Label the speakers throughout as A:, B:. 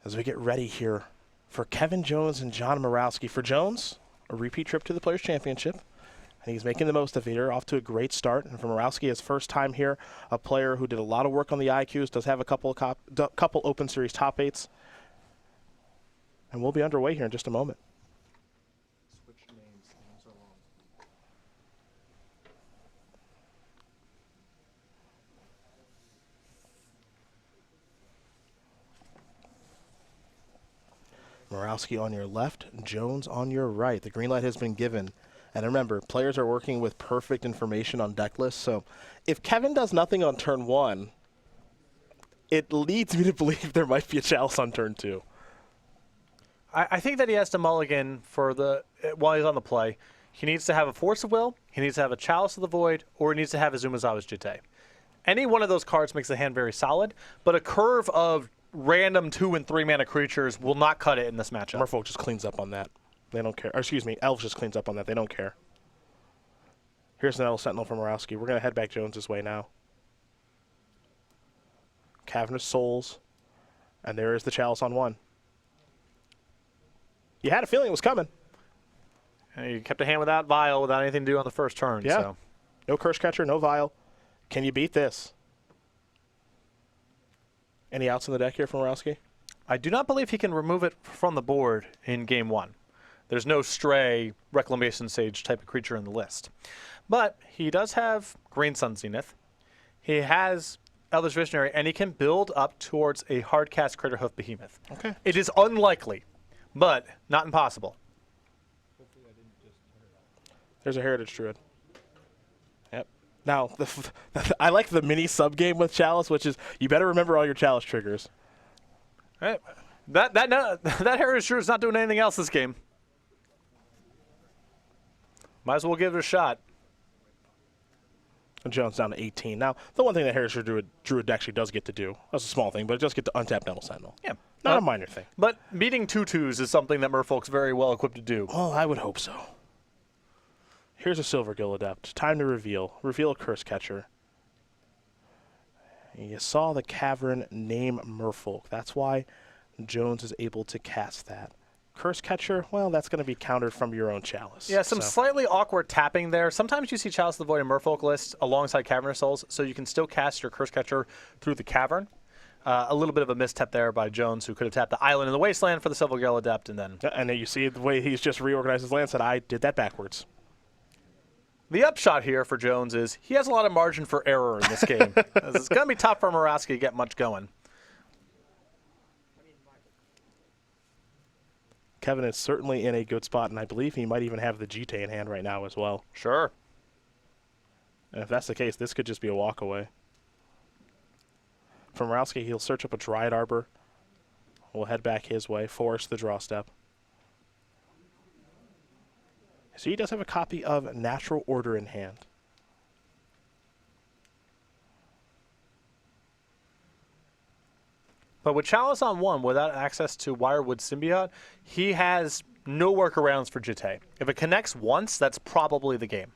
A: as we get ready here for Kevin Jones and John Morawski. For Jones, a repeat trip to the Players' Championship, and he's making the most of it here, off to a great start. And for Morawski, his first time here, a player who did a lot of work on the IQs, does have a couple Open Series top 8s. And we'll be underway here in just a moment. Morawski on your left, Jones on your right. The green light has been given. And remember, players are working with perfect information on deck lists. So if Kevin does nothing on turn 1, it leads me to believe there might be a chalice on turn 2.
B: I think that he has to mulligan for while he's on the play. He needs to have a Force of Will, he needs to have a Chalice of the Void, or he needs to have a Zumazawa's Jitte. Any one of those cards makes the hand very solid, but a curve of random 2 and 3 mana creatures will not cut it in this matchup.
A: Merfolk just cleans up on that. They don't care. Or excuse me, Elves just cleans up on that. They don't care. Here's an Elf Sentinel from Morawski. We're going to head back Jones's way now. Cavernous Souls. And there is the Chalice on 1. You had a feeling it was coming.
B: And you kept a hand without Vial, without anything to do on the first turn.
A: Yeah.
B: So.
A: No Curse Catcher, no Vial. Can you beat this? Any outs in the deck here from Morawski?
B: I do not believe he can remove it from the board in game 1. There's no Stray, Reclamation Sage type of creature in the list. But he does have Green Sun Zenith. He has Elvish Visionary, and he can build up towards a hardcast Craterhoof Behemoth.
A: Okay.
B: It is unlikely, but not impossible.
A: There's a Heritage Druid. Yep. Now, I like the mini sub-game with Chalice, which is you better remember all your Chalice triggers.
B: Right. That Heritage Druid is not doing anything else this game. Might as well give it a shot.
A: And Jones down to 18. Now, the one thing that Heritage Druid actually does get to do, that's a small thing, but it does get to untap Nettle Sentinel.
B: Yeah.
A: Not a minor thing.
B: But beating 2/2s is something that Merfolk's very well equipped to do.
A: Well, I would hope so. Here's a Silvergill Adept. Time to reveal. Reveal a Curse Catcher. You saw the Cavern name Merfolk. That's why Jones is able to cast that. Curse Catcher, well, that's going to be countered from your own Chalice.
B: Yeah, some slightly awkward tapping there. Sometimes you see Chalice of the Void and Merfolk lists alongside Cavernous Souls, so you can still cast your Curse Catcher through the Cavern. A little bit of a misstep there by Jones, who could have tapped the Island in the Wasteland for the Silvergill Adept, and then...
A: Yeah, and then you see the way he's just reorganized his land, said, I did that backwards.
B: The upshot here for Jones is he has a lot of margin for error in this game. It's going to be tough for Morawski to get much going.
A: Kevin is certainly in a good spot, and I believe he might even have the Jitte in hand right now as well.
B: Sure.
A: And if that's the case, this could just be a walk away. For Morawski, he'll search up a Dryad Arbor. We'll head back his way, force the draw step. So he does have a copy of Natural Order in hand.
B: But with Chalice on 1, without access to Wirewood Symbiote, he has no workarounds for Jitte. If it connects once, that's probably the game.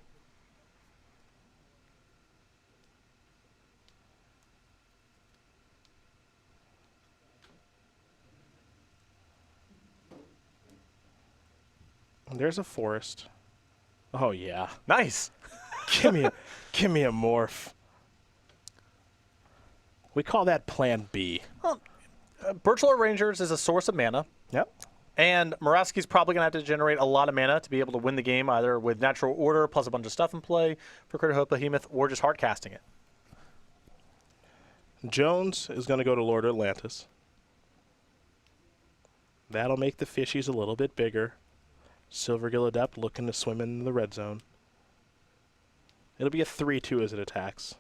A: There's a forest. Oh yeah,
B: Nice.
A: give me a morph. We call that Plan B.
B: Well, Birchlore Rangers is a source of mana.
A: Yep.
B: And Morawski's probably going to have to generate a lot of mana to be able to win the game, either with Natural Order plus a bunch of stuff in play for Craterhoof Behemoth, or just hard casting it.
A: Jones is going to go to Lord Atlantis. That'll make the fishies a little bit bigger. Silvergill Adept looking to swim in the red zone. It'll be a 3/2 as it attacks.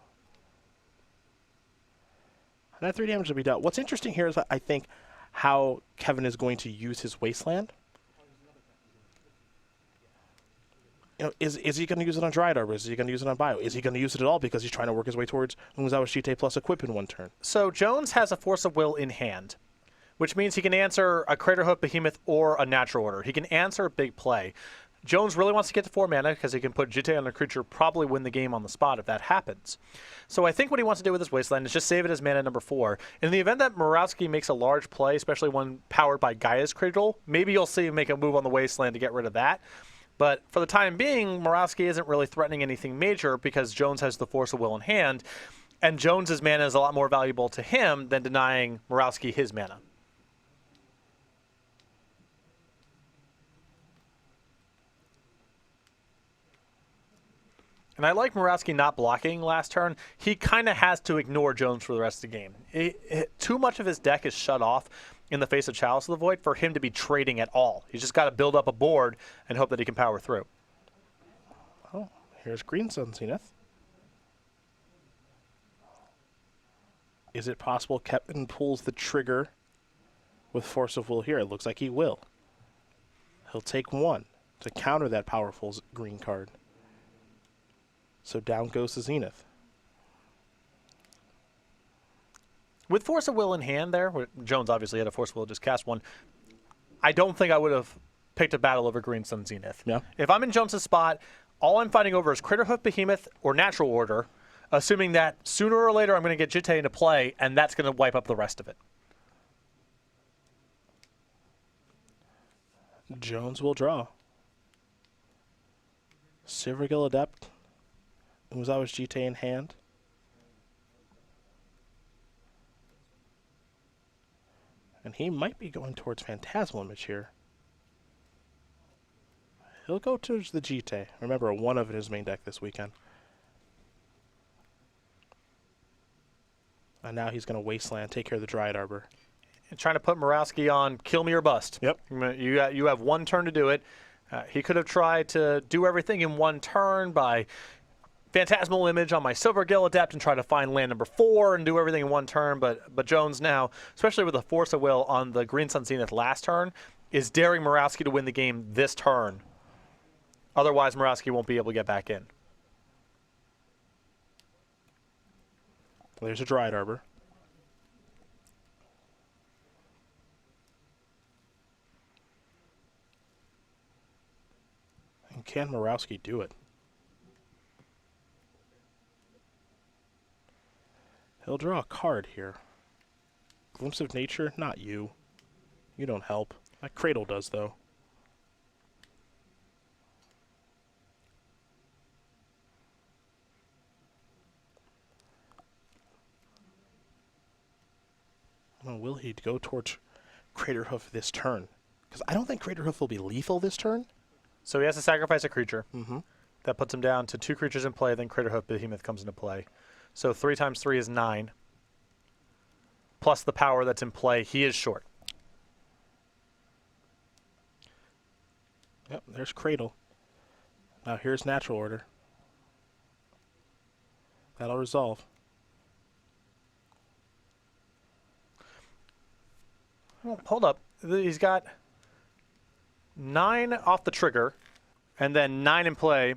A: And that 3 damage will be dealt. What's interesting here is I think how Kevin is going to use his Wasteland. You know, is he going to use it on Dryad Arbor? Is he going to use it on Bio? Is he going to use it at all because he's trying to work his way towards Zumazawa's Jitte plus equip in one turn?
B: So Jones has a Force of Will in hand, which means he can answer a Craterhoof Behemoth or a Natural Order. He can answer a big play. Jones really wants to get to 4 mana because he can put Jitte on a creature, probably win the game on the spot if that happens. So I think what he wants to do with his Wasteland is just save it as mana number 4. In the event that Morawski makes a large play, especially one powered by Gaia's Cradle, maybe you'll see him make a move on the Wasteland to get rid of that. But for the time being, Morawski isn't really threatening anything major because Jones has the Force of Will in hand, and Jones's mana is a lot more valuable to him than denying Morawski his mana. And I like Morawski not blocking last turn. He kind of has to ignore Jones for the rest of the game. Too much of his deck is shut off in the face of Chalice of the Void for him to be trading at all. He's just got to build up a board and hope that he can power through.
A: Oh, here's Green Sun Zenith. Is it possible Kevin pulls the trigger with Force of Will here? It looks like he will. He'll take 1 to counter that powerful green card. So down goes the Zenith.
B: With Force of Will in hand there, Jones obviously had a Force of Will, just cast 1. I don't think I would have picked a battle over Green Sun Zenith.
A: Yeah.
B: If I'm in Jones's spot, all I'm fighting over is Critterhoof Behemoth or Natural Order, assuming that sooner or later I'm going to get Jitte into play, and that's going to wipe up the rest of it.
A: Jones will draw. Silvergill Adept. Umezawa's Jitte in hand. And he might be going towards Phantasmal Image here. He'll go towards the Jitte. Remember, 1 of it in his main deck this weekend. And now he's going to Wasteland, take care of the Dryad Arbor.
B: And trying to put Morawski on kill me or bust.
A: Yep.
B: You have 1 turn to do it. He could have tried to do everything in 1 turn by Phantasmal Image on my Silvergill Adept and try to find land number 4 and do everything in 1 turn. But Jones now, especially with the Force of Will on the Green Sun Zenith last turn, is daring Morawski to win the game this turn. Otherwise, Morawski won't be able to get back in.
A: There's a Dryad Arbor. And can Morawski do it? He'll draw a card here. Glimpse of Nature? Not you. You don't help. That Cradle does, though. Well, will he go towards Craterhoof this turn? Because I don't think Craterhoof will be lethal this turn.
B: So he has to sacrifice a creature.
A: Mm-hmm.
B: That puts him down to 2 creatures in play, then Critterhoof Behemoth comes into play. So 3 times 3 is 9. Plus the power that's in play, he is short.
A: Yep, there's Cradle. Now here's Natural Order. That'll resolve.
B: Well, hold up. He's got 9 off the trigger, and then 9 in play.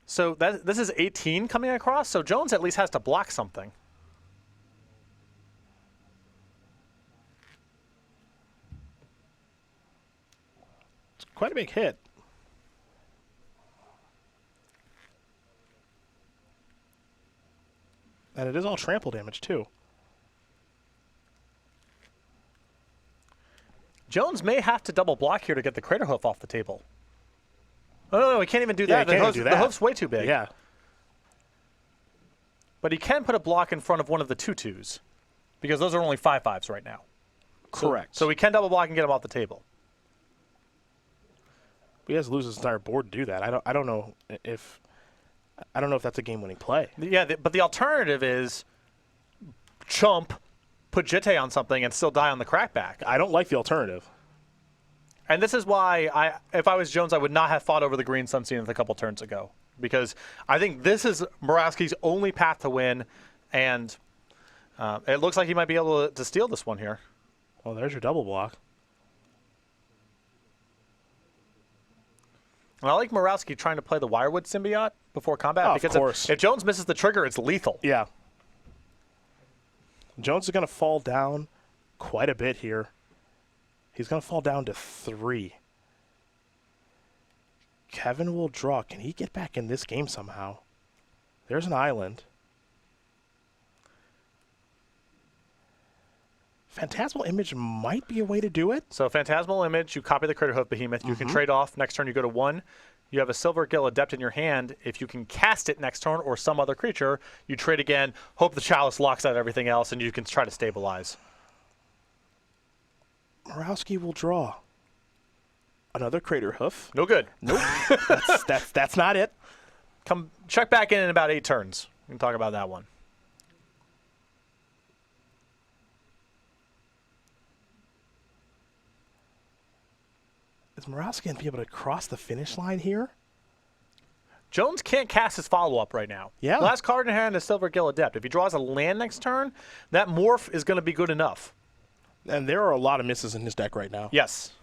B: So this is 18 coming across, so Jones at least has to block something.
A: It's quite a big hit. And it is all trample damage, too.
B: Jones may have to double block here to get the Craterhoof off the table. Oh, no, he can't even do that.
A: He can't do that.
B: The hoof's way too big.
A: Yeah.
B: But he can put a block in front of one of the 2/2s, because those are only 5/5s right now.
A: Correct.
B: So he can double block and get him off the table.
A: He has to lose his entire board to do that. I don't know if that's a game-winning play.
B: Yeah, but the alternative is chump, put Jitte on something, and still die on the crackback.
A: I don't like the alternative.
B: And this is why, if I was Jones, I would not have fought over the Green Sun Zenith a couple turns ago. Because I think this is Morawski's only path to win, and it looks like he might be able to steal this one here.
A: Well, there's your double block.
B: And I like Morawski trying to play the Wirewood Symbiote before combat.
A: Oh,
B: because
A: of course.
B: If Jones misses the trigger, it's lethal.
A: Yeah. Jones is going to fall down quite a bit here. He's going to fall down to 3. Kevin will draw. Can he get back in this game somehow? There's an island. Phantasmal Image might be a way to do it.
B: So Phantasmal Image, you copy the Crater Hoof Behemoth. You can trade off. Next turn you go to 1. You have a Silver Gill Adept in your hand. If you can cast it next turn or some other creature, you trade again, hope the Chalice locks out everything else, and you can try to stabilize.
A: Morawski will draw. Another Crater Hoof.
B: No good.
A: Nope. that's not it.
B: Come check back in about 8 turns. We can talk about that one.
A: Is Morawski going to be able to cross the finish line here?
B: Jones can't cast his follow-up right now.
A: Yeah.
B: Last card in hand is Silver Gill Adept. If he draws a land next turn, that morph is going to be good enough.
A: And there are a lot of misses in his deck right now.
B: Yes.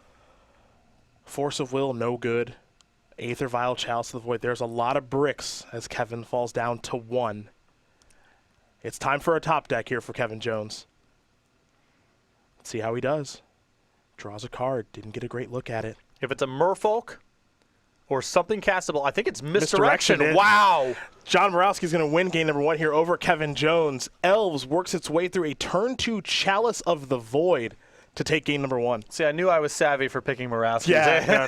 A: Force of Will, no good. Aether Vial, Chalice of the Void. There's a lot of bricks as Kevin falls down to 1. It's time for a top deck here for Kevin Jones. Let's see how he does. Draws a card. Didn't get a great look at it.
B: If it's a Merfolk or something castable, I think it's Misdirection.
A: Misdirection.
B: Wow.
A: John Morawski's going to win game number 1 here over Kevin Jones. Elves works its way through a turn 2 Chalice of the Void to take game number 1.
B: See, I knew I was savvy for picking Morawski.
A: Yeah,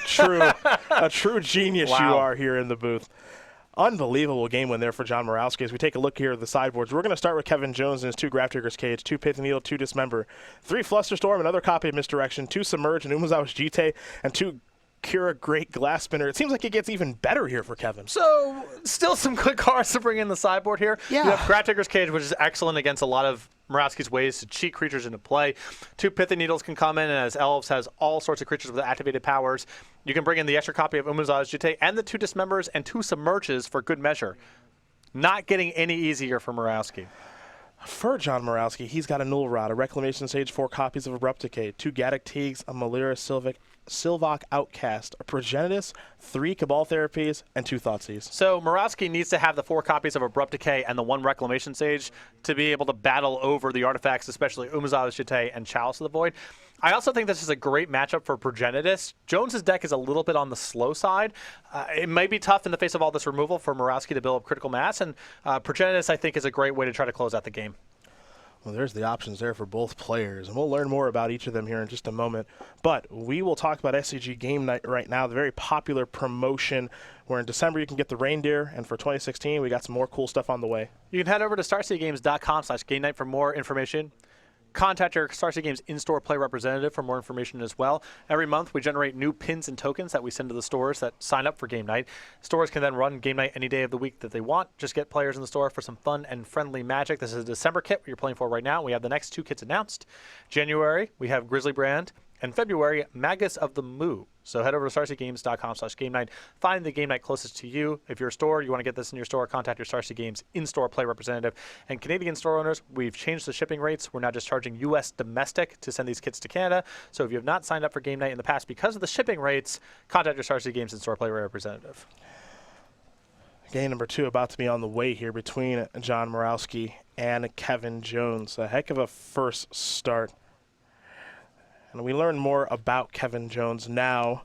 A: a true genius you are here in the booth. Unbelievable game win there for John Morawski. As we take a look here at the sideboards, we're going to start with Kevin Jones and his 2 Grafdigger's Cage, 2 Pith Needle, 2 Dismember, 3 Flusterstorm, another copy of Misdirection, 2 Submerge, and Umezawa's Jite, and 2 Kira Great Glass Spinner. It seems like it gets even better here for Kevin.
B: So, still some good cards to bring in the sideboard here.
A: Yeah.
B: You have Grafdigger's Cage, which is excellent against a lot of Morawski's ways to cheat creatures into play. 2 Pithy Needles can come in, and as Elves has all sorts of creatures with activated powers. You can bring in the extra copy of Umezawa's Jite and the 2 Dismembers and 2 Submerges for good measure. Not getting any easier for Morawski.
A: For John Morawski, he's got a Null Rod, a Reclamation Sage, 4 copies of Abrupt Decay, 2 Gaddock Teagues, a Malira Sylvok Outcast, a Progenitus, 3 Cabal Therapies, and 2 Thoughtseize.
B: So Morawski needs to have the 4 copies of Abrupt Decay and the 1 Reclamation Sage to be able to battle over the artifacts, especially Umezawa's Jite and Chalice of the Void. I also think this is a great matchup for Progenitus. Jones's deck is a little bit on the slow side. It may be tough in the face of all this removal for Morawski to build up critical mass, and Progenitus, I think, is a great way to try to close out the game.
A: Well, there's the options there for both players, and we'll learn more about each of them here in just a moment. But we will talk about SCG Game Night right now, the very popular promotion where in December you can get the reindeer, and for 2016 we got some more cool stuff on the way.
B: You can head over to StarCityGames.com/Game Night for more information. Contact your Star City Games in-store play representative for more information as well. Every month, we generate new pins and tokens that we send to the stores that sign up for Game Night. Stores can then run Game Night any day of the week that they want. Just get players in the store for some fun and friendly magic. This is a December kit you're playing for right now. We have the next 2 kits announced. January, we have Grizzly Brand. And February, Magus of the Moo. So head over to StarCityGames.com/Game Night. Find the Game Night closest to you. If you're a store, you want to get this in your store, contact your Star City Games in-store play representative. And Canadian store owners, we've changed the shipping rates. We're now just charging U.S. domestic to send these kits to Canada. So if you have not signed up for Game Night in the past because of the shipping rates, contact your Star City Games in-store play representative.
A: Game number 2 about to be on the way here between John Morawski and Kevin Jones. A heck of a first start. And we learn more about Kevin Jones now.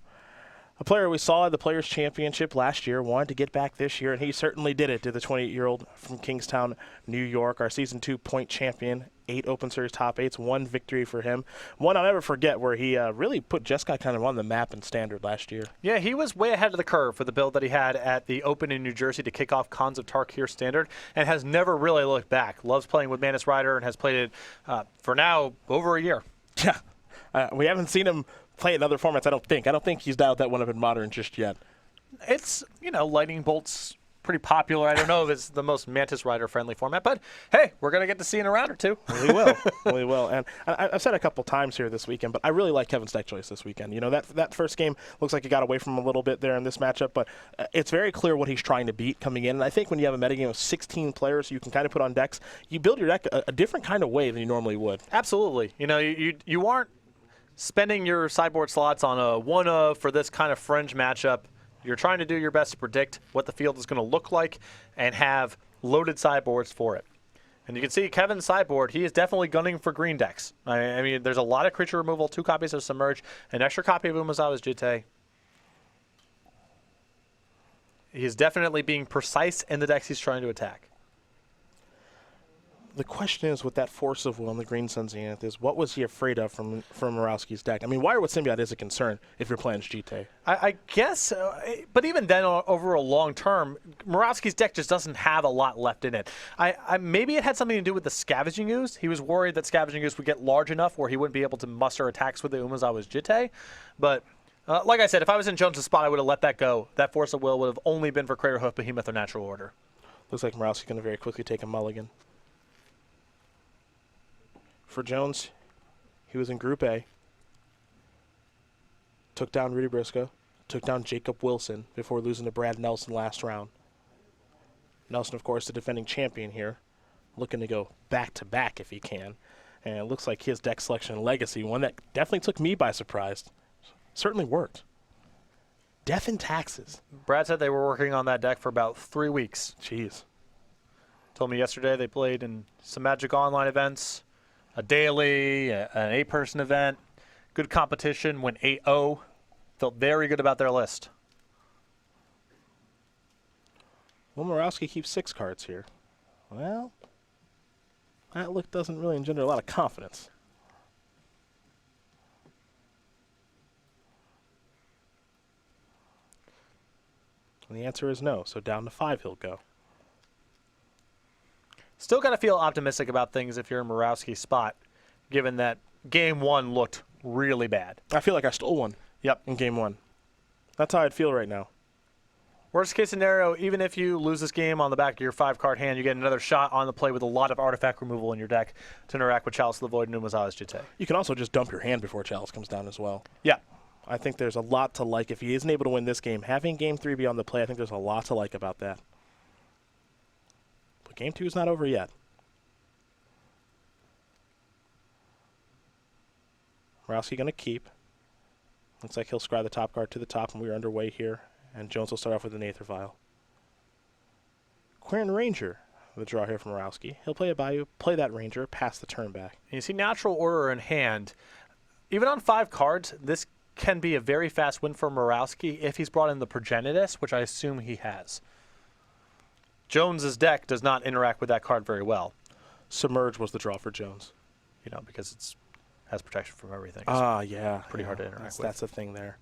A: A player we saw at the Players' Championship last year, wanted to get back this year, and he certainly did it to the 28-year-old from Kingstown, New York, our Season 2 point champion. 8 Open Series top 8s, 1 victory for him. One I'll never forget where he really put Jeskai kind of on the map in Standard last year.
B: Yeah, he was way ahead of the curve for the build that he had at the Open in New Jersey to kick off Khans of Tarkir Standard, and has never really looked back. Loves playing with Mantis Rider and has played it for now over a year.
A: Yeah. We haven't seen him play in other formats, I don't think. I don't think he's dialed that one up in Modern just yet.
B: It's, Lightning Bolt's pretty popular. I don't know if it's the most Mantis Rider-friendly format, but hey, we're going to get to see in a round or 2.
A: We will. We will. And I've said a couple times here this weekend, but I really like Kevin's deck choice this weekend. That first game looks like it got away from him a little bit there in this matchup, but it's very clear what he's trying to beat coming in. And I think when you have a metagame of 16 players you can kind of put on decks, you build your deck a different kind of way than you normally would.
B: Absolutely. You aren't spending your sideboard slots on a one-of for this kind of fringe matchup. You're trying to do your best to predict what the field is going to look like and have loaded sideboards for it. And you can see Kevin's sideboard, he is definitely gunning for green decks. I mean, there's a lot of creature removal, 2 copies of Submerge, an extra copy of Umezawa's Jite. He's definitely being precise in the decks he's trying to attack.
A: The question is, with that force of will and the Green Sun Zenith, is what was he afraid of from Morawski's deck? I mean, Wireward Symbiote is a concern if you're playing GT.
B: I guess, but even then, over a long term, Morawski's deck just doesn't have a lot left in it. Maybe it had something to do with the Scavenging Ooze. He was worried that Scavenging Ooze would get large enough where he wouldn't be able to muster attacks with the Umezawa's Jitte. But like I said, if I was in Jones' spot, I would have let that go. That Force of Will would have only been for Craterhoof, Behemoth, or Natural Order.
A: Looks like Morawski's going to very quickly take a mulligan. For Jones, he was in Group A, took down Rudy Briscoe, took down Jacob Wilson before losing to Brad Nelson last round. Nelson, of course, the defending champion here, looking to go back-to-back if he can. And it looks like his deck selection legacy, one that definitely took me by surprise, certainly worked. Death and Taxes.
B: Brad said they were working on that deck for about 3 weeks.
A: Jeez.
B: Told me yesterday they played in some Magic Online events, a daily, an 8-person event, good competition, went 8-0. Felt very good about their list.
A: Well, Morawski keeps 6 cards here. Well, that look doesn't really engender a lot of confidence. And the answer is no, so down to 5 he'll go.
B: Still got to feel optimistic about things if you're in Morawski's spot, given that Game 1 looked really bad.
A: I feel like I stole one.
B: Yep.
A: In Game 1. That's how I'd feel right now.
B: Worst case scenario, even if you lose this game on the back of your 5-card hand, you get another shot on the play with a lot of artifact removal in your deck to interact with Chalice of the Void and Umezawa's Jitte.
A: You can also just dump your hand before Chalice comes down as well.
B: Yeah.
A: I think there's a lot to like. If he isn't able to win this game, having Game 3 be on the play, I think there's a lot to like about that. But Game 2 is not over yet. Morawski going to keep. Looks like he'll scry the top card to the top, and we're underway here. And Jones will start off with an Aether Vial. Quern Ranger, the draw here from Morawski. He'll play a Bayou, play that Ranger, pass the turn back.
B: And you see Natural Order in hand. Even on 5 cards, this can be a very fast win for Morawski if he's brought in the Progenitus, which I assume he has. Jones's deck does not interact with that card very well.
A: Submerge was the draw for Jones.
B: You know, because it has protection from everything.
A: Yeah.
B: Pretty hard to interact with.
A: That's the thing there.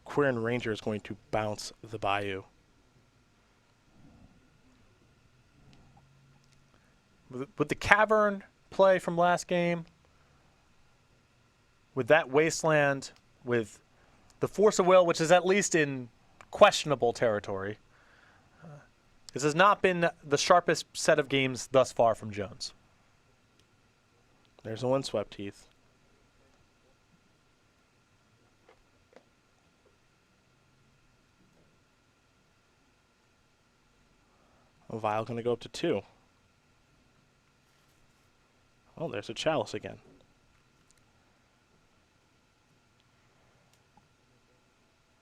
A: Quern Ranger is going to bounce the Bayou.
B: With the Cavern play from last game, with that Wasteland, with the Force of Will, which is at least in questionable territory, this has not been the sharpest set of games thus far from Jones.
A: There's a Windswept Heath. A Vial going to go up to 2. Oh, there's a Chalice again.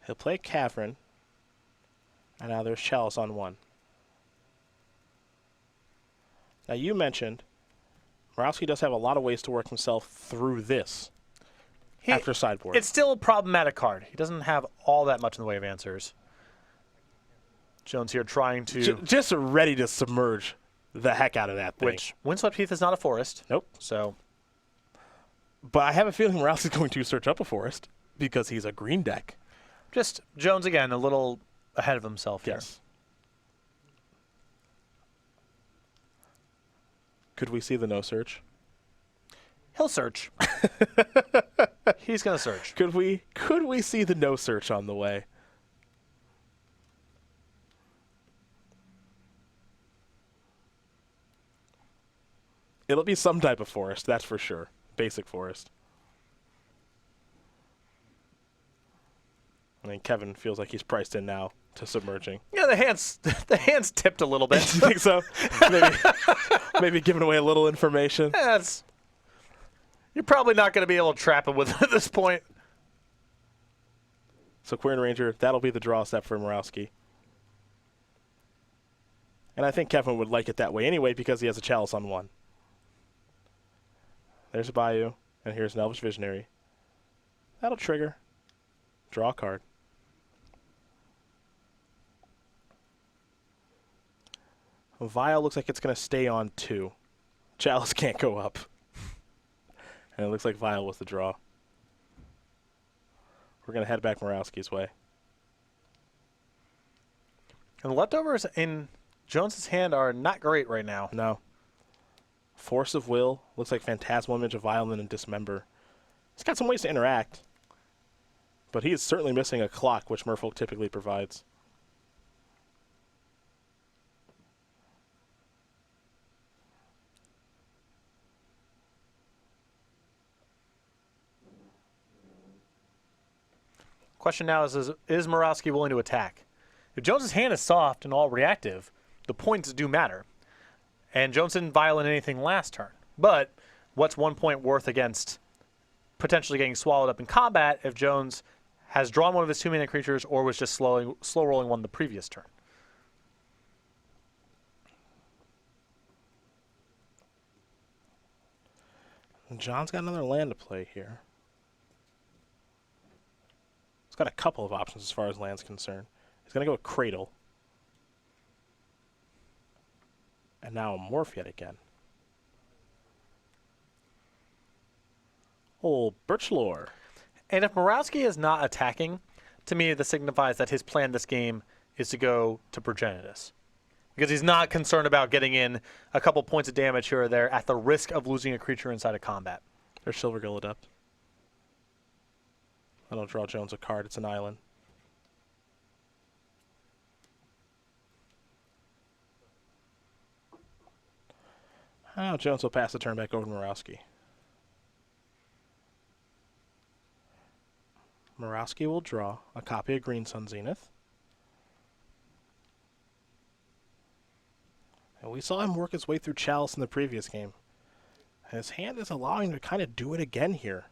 A: He'll play Cavern. And now there's Chalice on 1. Now you mentioned Morawski does have a lot of ways to work himself through this after sideboard.
B: It's still a problematic card. He doesn't have all that much in the way of answers. Jones here trying to...
A: Just ready to submerge the heck out of that thing.
B: Which, Windswept Heath is not a forest.
A: Nope.
B: So...
A: But I have a feeling Morawski's going to search up a forest because he's a green deck.
B: Just Jones, again, a little ahead of himself here.
A: Yes. Could we see the no search?
B: He'll search. He's going to search.
A: Could we see the no search on the way? It'll be some type of forest, that's for sure. Basic forest. I mean, Kevin feels like he's priced in now to submerging.
B: Yeah, the hands tipped a little bit.
A: You think so? Maybe giving away a little information.
B: Yeah, you're probably not going to be able to trap him with it at this point.
A: So Quern Ranger, that'll be the draw step for Morawski. And I think Kevin would like it that way anyway because he has a Chalice on 1. There's a Bayou, and here's an Elvish Visionary. That'll trigger. Draw a card. Vial looks like it's going to stay on 2. Chalice can't go up. And it looks like Vial was the draw. We're going to head back Morawski's way.
B: And the leftovers in Jones's hand are not great right now.
A: No. Force of Will. Looks like Phantasmal Image of Violin and Dismember. He's got some ways to interact. But he is certainly missing a clock, which Merfolk typically provides.
B: Question now is Morawski willing to attack? If Jones's hand is soft and all reactive, the points do matter. And Jones didn't violate anything last turn. But what's 1 point worth against potentially getting swallowed up in combat if Jones has drawn one of his 2-mana creatures or was just slow rolling one the previous turn?
A: And John's got another land to play here. He's got a couple of options as far as land's concerned. He's going to go with Cradle. And now Morph yet again. Old Birchlore.
B: And if Morawski is not attacking, to me this signifies that his plan this game is to go to Progenitus. Because he's not concerned about getting in a couple points of damage here or there at the risk of losing a creature inside of combat.
A: There's Silvergill Adept. That'll draw Jones a card. It's an island. Now Jones will pass the turn back over to Morawski. Morawski will draw a copy of Green Sun Zenith. And we saw him work his way through Chalice in the previous game. And his hand is allowing him to kind of do it again here.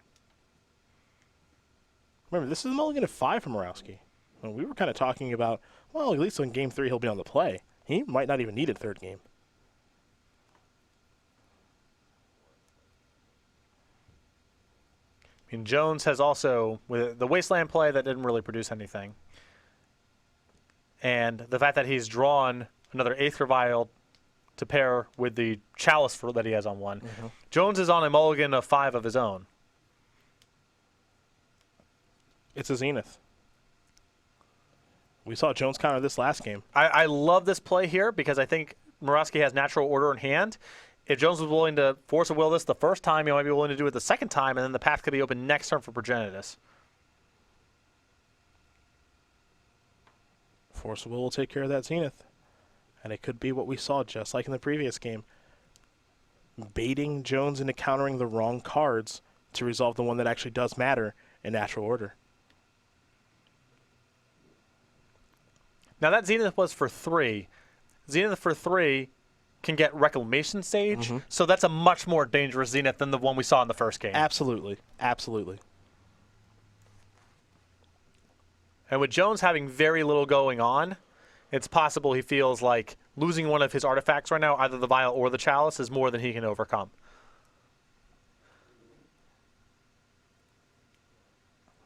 A: Remember, this is a mulligan of 5 from Morawski. And we were kind of talking about, well, at least in Game 3 he'll be on the play. He might not even need it third game.
B: I mean, Jones has also, with the Wasteland play that didn't really produce anything, and the fact that he's drawn another Aether Vial to pair with the Chalice that he has on one, Jones is on a mulligan of 5 of his own.
A: It's a Zenith. We saw Jones counter this last game.
B: I love this play here because I think Morawski has natural order in hand. If Jones was willing to Force of Will this the first time, he might be willing to do it the second time, and then the path could be open next turn for Progenitus.
A: Force of Will take care of that Zenith. And it could be what we saw just like in the previous game. Baiting Jones into countering the wrong cards to resolve the one that actually does matter in natural order.
B: Now that Zenith was for 3. Zenith for 3 can get Reclamation Sage, so that's a much more dangerous Zenith than the one we saw in the first game.
A: Absolutely. Absolutely.
B: And with Jones having very little going on, it's possible he feels like losing one of his artifacts right now, either the Vial or the Chalice, is more than he can overcome.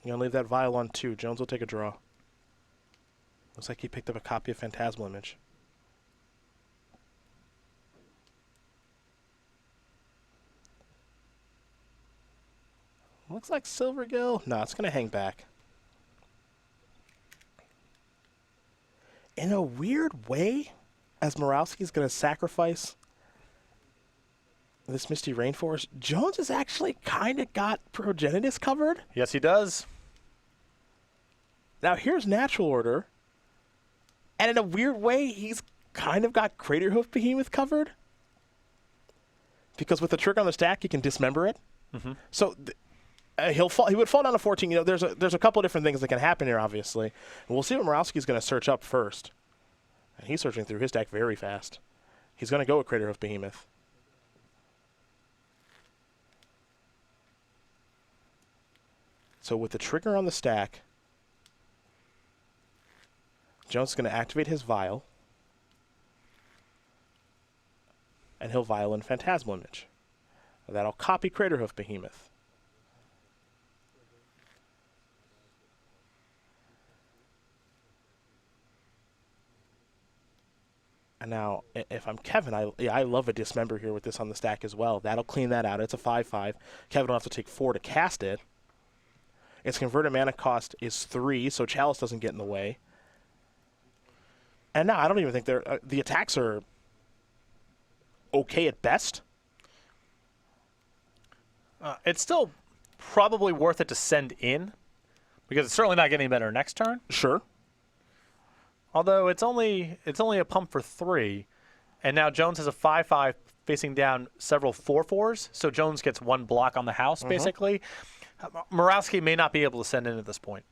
A: You're going to leave that Vial on 2. Jones will take a draw. Looks like he picked up a copy of Phantasmal Image. Looks like Silvergill. No, it's going to hang back. In a weird way, as Morawski's going to sacrifice this Misty Rainforest, Jones has actually kind of got Progenitus covered.
B: Yes, he does.
A: Now, here's Natural Order. And in a weird way, he's kind of got Craterhoof Behemoth covered. Because with the trigger on the stack, he can dismember it. So he would fall down to 14. You know, there's a couple of different things that can happen here, obviously. And we'll see what Morawski's going to search up first. And he's searching through his deck very fast. He's going to go with Craterhoof Behemoth. So with the trigger on the stack, Jones is going to activate his Vial. And he'll Vial in Phantasmal Image. That'll copy Craterhoof Behemoth. And now, if I'm Kevin, I love a Dismember here with this on the stack as well. That'll clean that out. It's a 5/5. Kevin will have to take 4 to cast it. Its converted mana cost is 3, so Chalice doesn't get in the way. And now I don't even think the attacks are okay at best.
B: It's still probably worth it to send in, because it's certainly not getting better next turn.
A: Sure.
B: Although it's only a pump for 3, and now Jones has a 5/5 facing down several 4/4s, so Jones gets 1 block on the house basically. Morawski may not be able to send in at this point.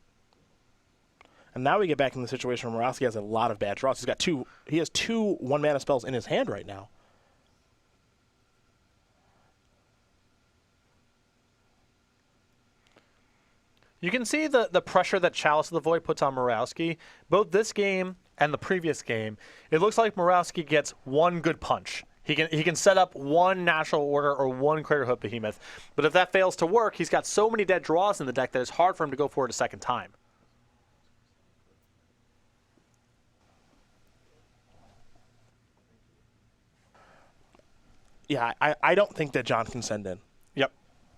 A: And now we get back in the situation where Morawski has a lot of bad draws. He has 2 1-mana spells in his hand right now.
B: You can see the pressure that Chalice of the Void puts on Morawski. Both this game and the previous game, it looks like Morawski gets 1 good punch. He can set up 1 Natural Order or 1 Craterhoof Behemoth. But if that fails to work, he's got so many dead draws in the deck that it's hard for him to go for it a second time.
A: Yeah, I don't think that John can send in.
B: Yep.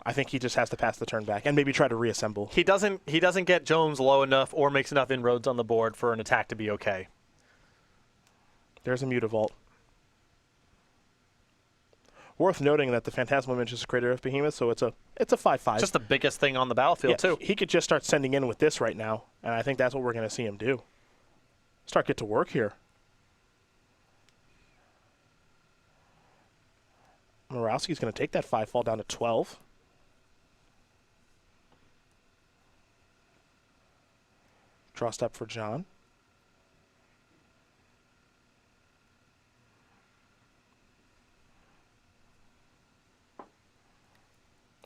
A: I think he just has to pass the turn back and maybe try to reassemble.
B: He doesn't get Jones low enough or makes enough inroads on the board for an attack to be okay.
A: There's a Mutavault. Worth noting that the Phantasmal Image is a Craterhoof Behemoth, so it's a 5/5.
B: Just the biggest thing on the battlefield, too.
A: He could just start sending in with this right now, and I think that's what we're going to see him do. Get to work here. Morawski's going to take that 5 fall down to 12. Draw step for John.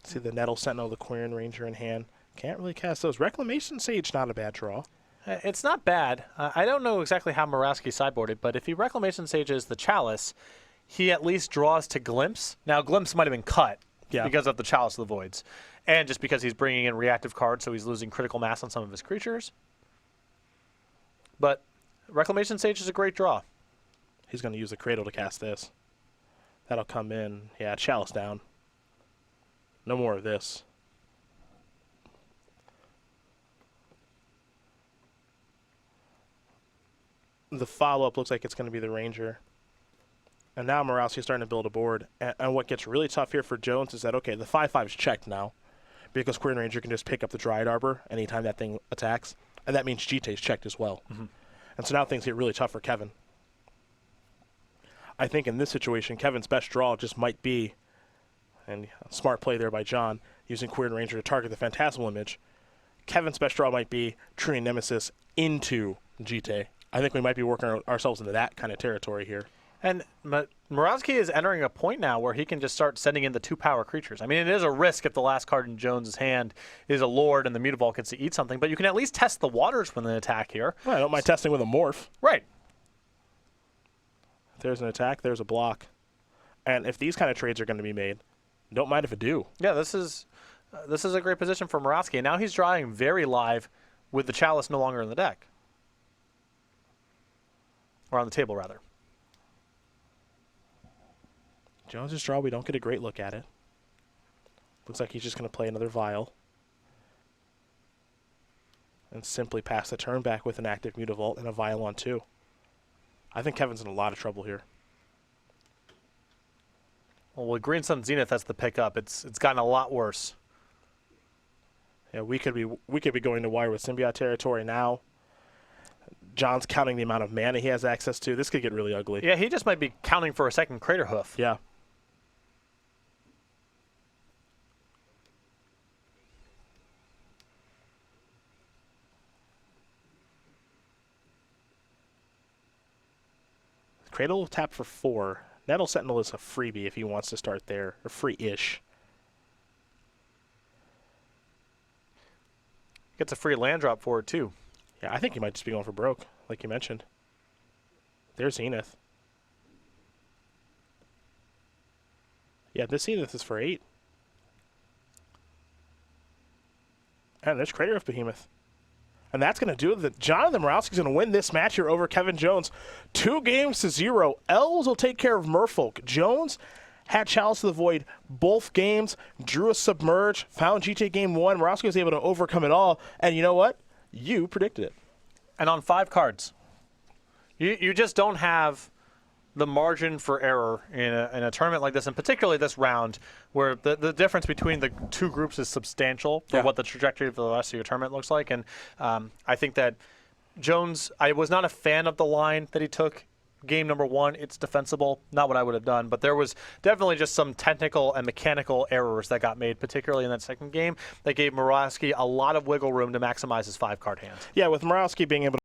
A: See the Nettle Sentinel, the Quirion Ranger in hand. Can't really cast those. Reclamation Sage, not a bad draw.
B: It's not bad. I don't know exactly how Morawski sideboarded, but if he Reclamation Sages the Chalice, he at least draws to Glimpse. Now, Glimpse might have been cut because of the Chalice of the Voids, and just because he's bringing in reactive cards, so he's losing critical mass on some of his creatures. But Reclamation Sage is a great draw.
A: He's going to use the Cradle to cast this. That'll come in. Yeah, Chalice down. No more of this. The follow-up looks like it's going to be the Ranger. And now Morawski's starting to build a board. And what gets really tough here for Jones is that, okay, the 5/5 is checked now, because Quirion Ranger can just pick up the Dryad Arbor anytime that thing attacks. And that means GT's checked as well. Mm-hmm. And so now things get really tough for Kevin. I think in this situation, Kevin's best draw just might be, and a smart play there by John, using Quirion Ranger to target the Phantasmal Image. Kevin's best draw might be True Nemesis into GT. I think we might be working ourselves into that kind of territory here.
B: And Morawski is entering a point now where he can just start sending in the 2-power creatures. I mean, it is a risk if the last card in Jones's hand is a Lord and the Mutavault gets to eat something, but you can at least test the waters with an attack here.
A: Well, I don't mind testing with a Morph.
B: Right.
A: There's an attack, there's a block. And if these kind of trades are going to be made, don't mind if it do.
B: Yeah, this is a great position for Morawski. And now he's drawing very live with the Chalice no longer in the deck. Or on the table, rather.
A: Jones's draw, we don't get a great look at it. Looks like he's just going to play another Vial. And simply pass the turn back with an active Mutavault and a Vial on 2. I think Kevin's in a lot of trouble here.
B: Well, with Green Sun Zenith, that's the pickup. It's gotten a lot worse.
A: Yeah, we could be going to wire with Symbiote territory now. John's counting the amount of mana he has access to. This could get really ugly.
B: Yeah, he just might be counting for a second Craterhoof.
A: Yeah. Cradle will tap for 4. Nettle Sentinel is a freebie if he wants to start there, or free-ish.
B: Gets a free land drop for it, too.
A: Yeah, I think he might just be going for broke, like you mentioned. There's Zenith. Yeah, this Zenith is for 8. And there's Craterhoof Behemoth. And that's going to do it. Jonathan Morawski's going to win this match here over Kevin Jones. 2-0. Elves will take care of Merfolk. Jones had Chalice of the Void both games, drew a Submerge, found GTA Game 1. Morawski was able to overcome it all. And you know what? You predicted it.
B: And on 5 cards. You just don't have the margin for error in a tournament like this, and particularly this round, where the difference between the two groups is substantial for what the trajectory of the rest of your tournament looks like. And I think that Jones, I was not a fan of the line that he took game number 1. It's defensible, not what I would have done, but there was definitely just some technical and mechanical errors that got made, particularly in that second game, that gave Morawski a lot of wiggle room to maximize his 5-card hand.
A: Yeah, with Morawski being able